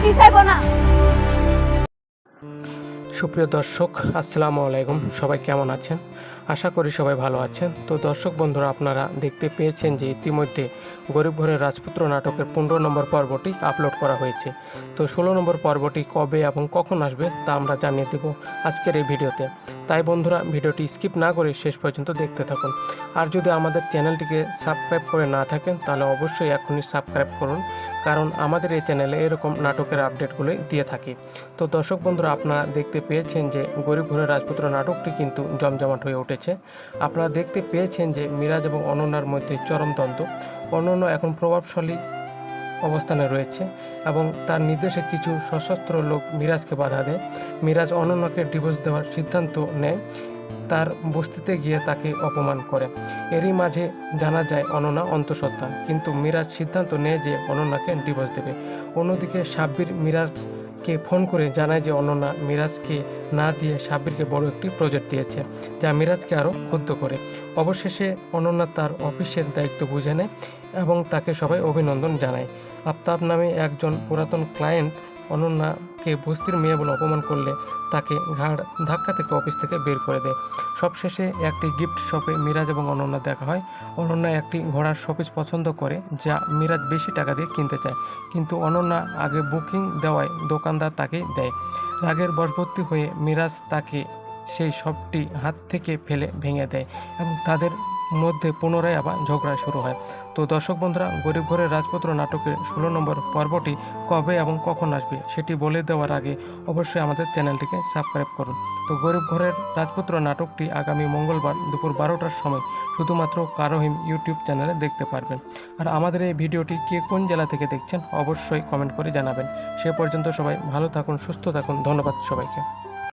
পিছাইবো না। সুপ্রিয় দর্শক, আসসালামু আলাইকুম। সবাই কেমন আছেন? আশা করি সবাই ভালো আছেন। তো দর্শক বন্ধুরা, আপনারা দেখতে পেয়েছেন যে ইতিমধ্যে গরিব ঘরের রাজপুত্র নাটকের 15 নম্বর পর্বটি আপলোড করা হয়েছে। তো 16 নম্বর পর্বটি কবে এবং কখন আসবে তা আমরা জানিয়ে দেব আজকের এই ভিডিওতে। তাই বন্ধুরা, ভিডিওটি স্কিপ না করে শেষ পর্যন্ত দেখতে থাকুন। আর যদি আমাদের চ্যানেলটিকে সাবস্ক্রাইব করে না থাকেন তাহলে অবশ্যই এখনই সাবস্ক্রাইব করুন, কারণ আমাদের এই চ্যানেলে এরকম নাটকের আপডেটগুলোই দিয়ে থাকি। তো দর্শক বন্ধুরা, আপনারা দেখতে পেয়েছেন যে গরিব ঘরের রাজপুত্র নাটকটি কিন্তু জমজমাট হয়ে উঠেছে। আপনারা দেখতে পেয়েছেন যে মিরাজ এবং অনন্যার মধ্যে চরম দ্বন্দ্ব। অনন্য এখন প্রভাবশালী অবস্থানে রয়েছে এবং তার নির্দেশে কিছু সশস্ত্র লোক মিরাজকে বাধা দেয়। মিরাজ অনন্যাকে ডিভোর্স দেওয়ার সিদ্ধান্ত নেয়, তার বস্তিতে গিয়ে তাকে অপমান করে। এরই মাঝে জানা যায় অনন্যা অন্তঃসত্ত্বা, কিন্তু মিরাজ সিদ্ধান্ত নেয় যে অনন্যাকে ডিভোর্স দেবে। অন্যদিকে সাব্বির মিরাজকে ফোন করে জানায় যে অনন্যা মিরাজকে না দিয়ে সাব্বিরকে বড় একটি প্রজেক্ট দিয়েছে, যা মিরাজকে আরও ক্ষুব্ধ করে। অবশেষে অনন্যা তার অফিসের দায়িত্ব বুঝে নেয় এবং তাকে সবাই অভিনন্দন জানায়। আফতাব নামে একজন পুরাতন ক্লায়েন্ট অনন্যাকে বস্তির মেয়ে বলে অপমান করলে তাকে ঘাড় ধাক্কা থেকে অফিস থেকে বের করে দেয়। সবশেষে একটি গিফট শপে মিরাজ এবং অনন্যা দেখা হয়। অনন্যা একটি ঘোড়ার শোপিস পছন্দ করে, যা মিরাজ বেশি টাকা দিয়ে কিনতে চায়, কিন্তু অনন্যা আগে বুকিং দেওয়ায় দোকানদার তাকে দেয়। রাগের বশবর্তী হয়ে মিরাজ তাকে সেই শপটি হাত থেকে ফেলে ভেঙে দেয় এবং তাদের মধ্যে পুনরায় আবার ঝগড়া শুরু হয়। তো দর্শক বন্ধুরা, গরিব ঘরের রাজপুত্র নাটকের 16 নম্বর পর্বটি কবে এবং কখন আসবে সেটি বলে দেওয়ার আগে অবশ্যই আমাদের চ্যানেলটিকে সাবস্ক্রাইব করুন। তো গরিব ঘরের রাজপুত্র নাটকটি আগামী মঙ্গলবার দুপুর 12টার সময় শুধুমাত্র কারোহিম ইউটিউব চ্যানেলে দেখতে পারবেন। আর আমাদের এই ভিডিওটি কে কোন জেলা থেকে দেখছেন অবশ্যই কমেন্ট করে জানাবেন। সে পর্যন্ত সবাই ভালো থাকুন, সুস্থ থাকুন। ধন্যবাদ সবাইকে।